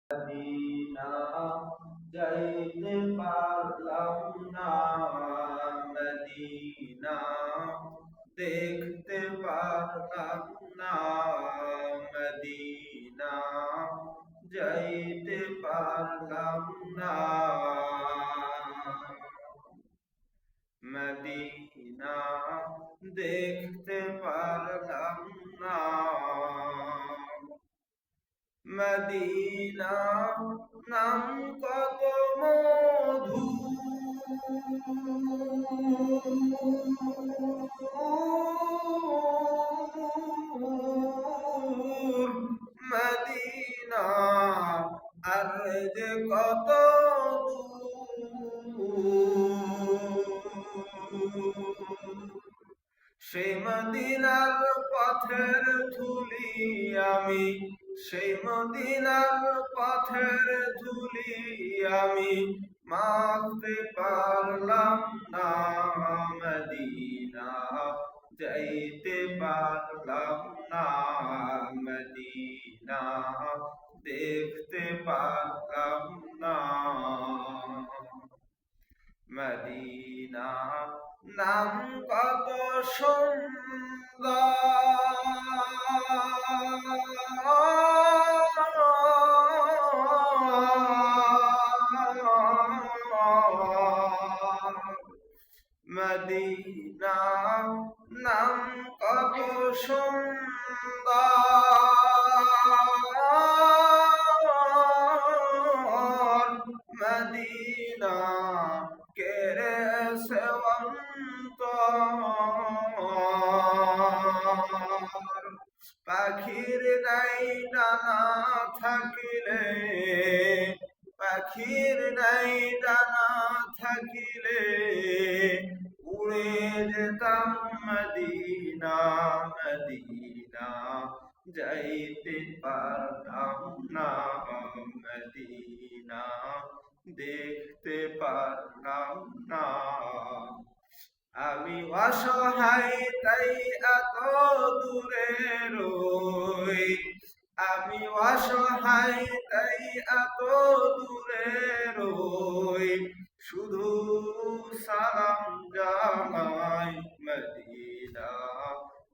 Medina যাইতে পারলাম না, মদিনা দেখতে পারলাম না, মদিনা যাইতে পারলাম না, মদিনা দেখতে পারলাম না। মদিনা নাম কত মধু, মদিনা আর যে কত সেই মদিনার পথের ধুলি আমি, সেই মদিনার পথের ধুলি আমি মাখতে পারলাম না, মদিনা যাইতে পারলাম না, মদিনা দেখতে পারলাম না। মদিনা নাম কত সুন্দর, মদিনা নাম কত সুন্দর, মদিনা কেরে সেবন্তর, পাখির নাই ডানা থাকিলে, পাখির নাই ডানা থাকিলে উড়ে যেতাম মদিনা, মদিনা যাইতে পারলাম না, মদিনা দেখতে পারলাম না। আমি অসহায় তাই এত দূরে রই, আমি অসহায় তাই এত দূরে রই, শুধু সালাম জানাই, মদিনা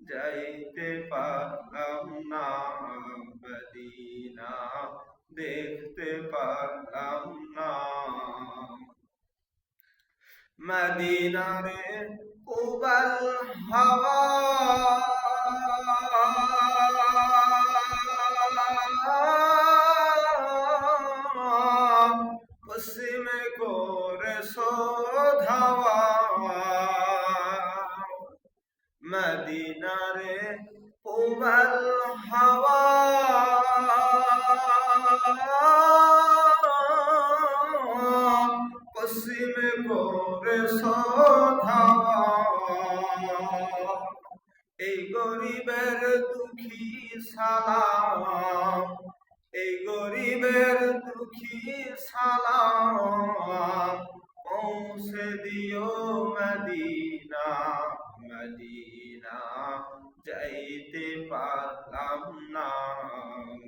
যাইতে পারলাম না, মদিনা দেখতে পারলাম না। মদিনা রে উবাল হাওয়া, পশ্চিমে করে সোধাওয়া, মদিনা রে উবাল হাওয়া, পশ্চিমে করে সোধাওয়া, এই গরিবের দুঃখী সালাম, এই গরিবের দুঃখী সালাম পৌঁছে দিও মদিনা, মদিনা যাইতে পারলাম না,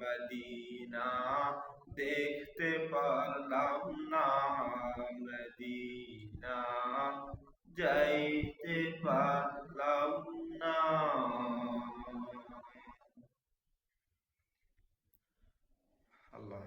মদিনা দেখতে পারলাম না, মদিনা যাইতে পারলাম না। আল্লাহ।